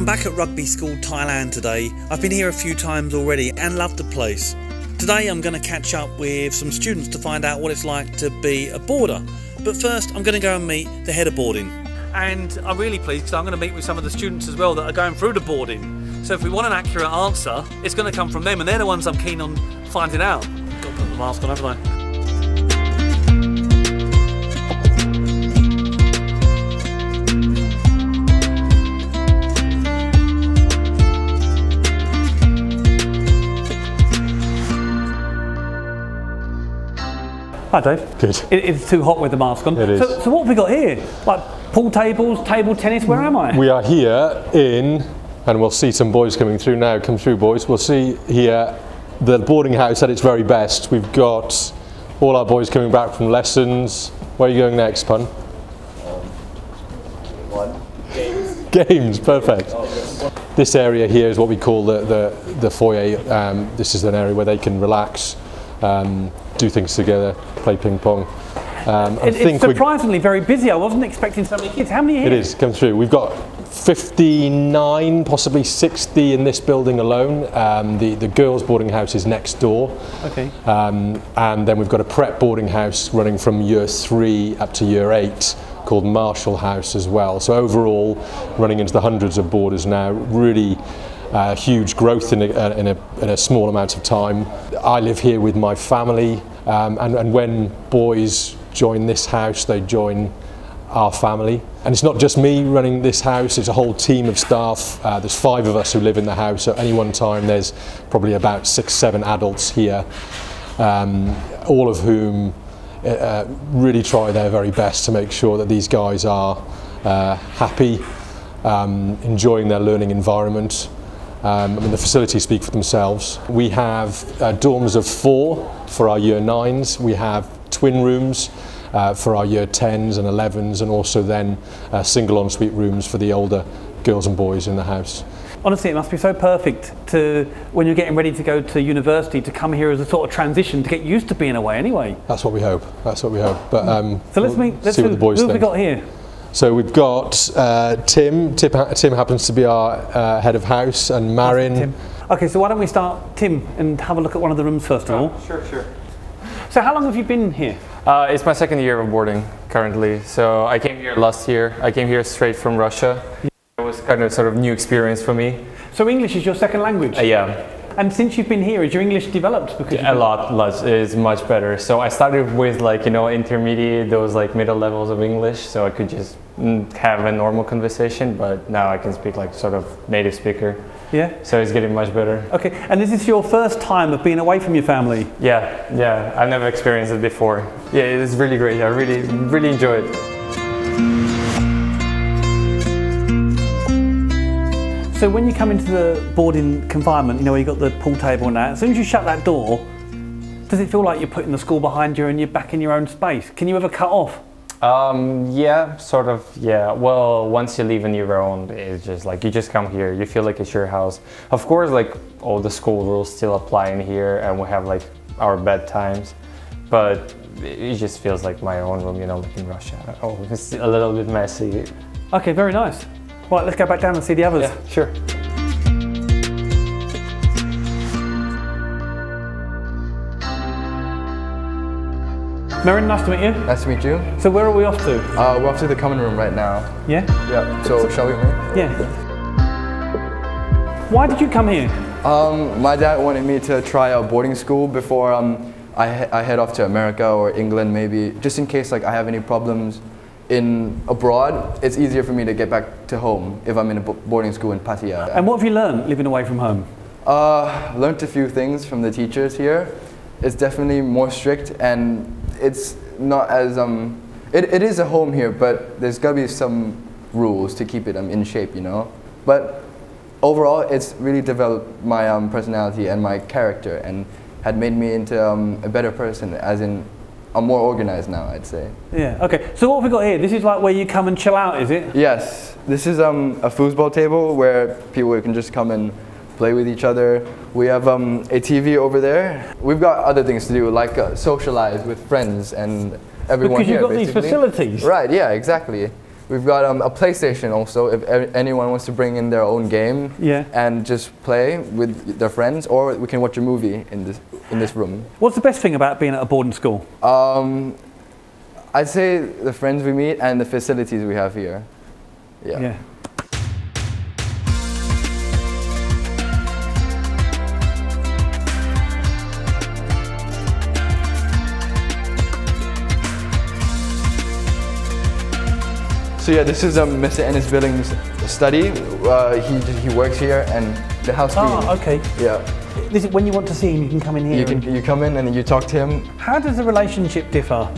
I'm back at Rugby School Thailand today. I've been here a few times already and loved the place. Today I'm going to catch up with some students to find out what it's like to be a boarder. But first I'm going to go and meet the head of boarding. And I'm really pleased because I'm going to meet with some of the students as well that are going through the boarding. So if we want an accurate answer, it's going to come from them, and they're the ones I'm keen on finding out. Got to put the mask on, haven't I? Hi Dave. Good. It's too hot with the mask on. It is. So what have we got here? Like pool tables, table tennis, where am I? We are here in, and we'll see some boys coming through now. Come through boys. We'll see here the boarding house at its very best. We've got all our boys coming back from lessons. Where are you going next, Pun? Games. Games, perfect. This area here is what we call the foyer. This is an area where they can relax, do things together, play ping pong. It's surprisingly very busy. I wasn't expecting so many kids. How many here? It is, come through. We've got 59, possibly 60 in this building alone. The girls' boarding house is next door. Okay. And then we've got a prep boarding house running from year 3 up to year 8 called Marshall House as well. So overall, running into the hundreds of boarders now, really huge growth in a small amount of time. I live here with my family, and when boys join this house, they join our family. And it's not just me running this house, it's a whole team of staff. There's 5 of us who live in the house. At any one time, there's probably about 6, 7 adults here, all of whom really try their very best to make sure that these guys are happy, enjoying their learning environment. I mean, the facilities speak for themselves. We have dorms of 4 for our year 9s. We have twin rooms for our year 10s and 11s, and also then single ensuite rooms for the older girls and boys in the house. Honestly, it must be so perfect to, when you're getting ready to go to university, to come here as a sort of transition, to get used to being away anyway. That's what we hope. That's what we hope. But so let's see what the boys think. Who have we got here? So we've got Tim. Tim happens to be our head of house, and Marin. Tim. Okay, so why don't we start, Tim, and have a look at one of the rooms first of all. Sure. So how long have you been here? It's my 2nd year of boarding currently. So I came here last year. I came here straight from Russia. It was kind of sort of new experience for me. So English is your second language? Yeah. And since you've been here, has your English developed? Because a lot is much better. So I started with intermediate, those middle levels of English, so I could just have a normal conversation, but now I can speak like sort of native speaker. Yeah. So it's getting much better. Okay, and is this your first time of being away from your family? Yeah. I've never experienced it before. Yeah, it's really great. I really enjoy it. So when you come into the boarding confinement, where you've got the pool table and that, as soon as you shut that door, does it feel like you're putting the school behind you and you're back in your own space? Can you ever cut off? Yeah, sort of, yeah. Well, once you leave on your own, it's just like, you just come here, you feel like it's your house. Of course, all the school rules still apply in here, and we have our bedtimes, but it just feels like my own room, like in Russia. Oh, it's a little bit messy. Okay, very nice. Right, let's go back down and see the others. Yeah, sure. Marin, nice to meet you. Nice to meet you. So where are we off to? We're off to the common room right now. Yeah? Yeah, so shall we move? Yeah. Why did you come here? My dad wanted me to try out boarding school before I head off to America or England maybe, just in case I have any problems abroad. It's easier for me to get back to home if I'm in a boarding school in Pattaya. And what have you learned living away from home? Learned a few things from the teachers here. It's definitely more strict, and it's not as it is a home here, but there's got to be some rules to keep it in shape, But overall, it's really developed my personality and my character, and had made me into a better person, as in I'm more organized now, I'd say. Yeah, okay. So what have we got here? This is like where you come and chill out, is it? Yes. This is a foosball table where people can just come and play with each other. We have a TV over there. We've got other things to do, like socialize with friends and everyone because here, you've got these facilities. Right, yeah, exactly. We've got a PlayStation also, if anyone wants to bring in their own game and just play with their friends, or we can watch a movie in this room. What's the best thing about being at a boarding school? I'd say the friends we meet and the facilities we have here. Yeah. So yeah, this is Mr. Ennis Billings' study. He works here, and the house. Oh, okay. Yeah. This is when you want to see him, you can come in here. You come in and you talk to him. How does the relationship differ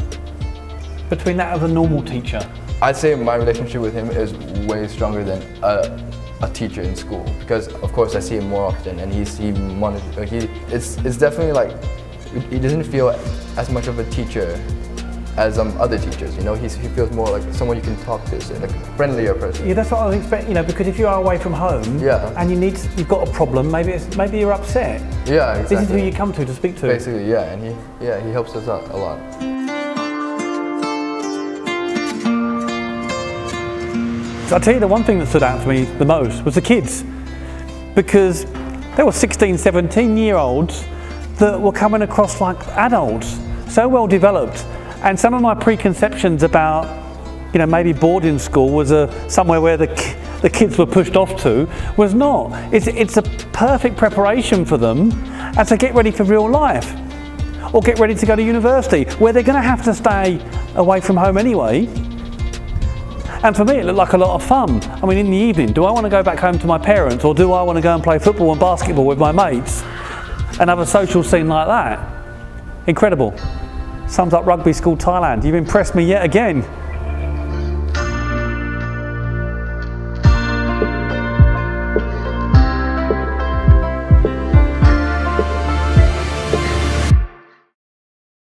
between that of a normal teacher? I'd say my relationship with him is way stronger than a teacher in school, because of course I see him more often, and it's definitely like he doesn't feel as much of a teacher as other teachers, you know. He feels more like someone you can talk to, so like a friendlier person. Yeah, that's what I was expecting, you know, because if you are away from home and you've got a problem, maybe you're upset. Yeah, exactly. This is who you come to speak to. Basically, yeah, and he helps us out a lot. So I'll tell you the one thing that stood out to me the most was the kids, because there were 16, 17-year-olds that were coming across like adults, so well developed. And some of my preconceptions about, you know, maybe boarding school was somewhere where the kids were pushed off to, was not. It's a perfect preparation for them as they get ready for real life, or get ready to go to university, where they're going to have to stay away from home anyway. And for me, it looked like a lot of fun. I mean, in the evening, do I want to go back home to my parents, or do I want to go and play football and basketball with my mates and have a social scene like that? Incredible. Sums up Rugby School Thailand. You've impressed me yet again.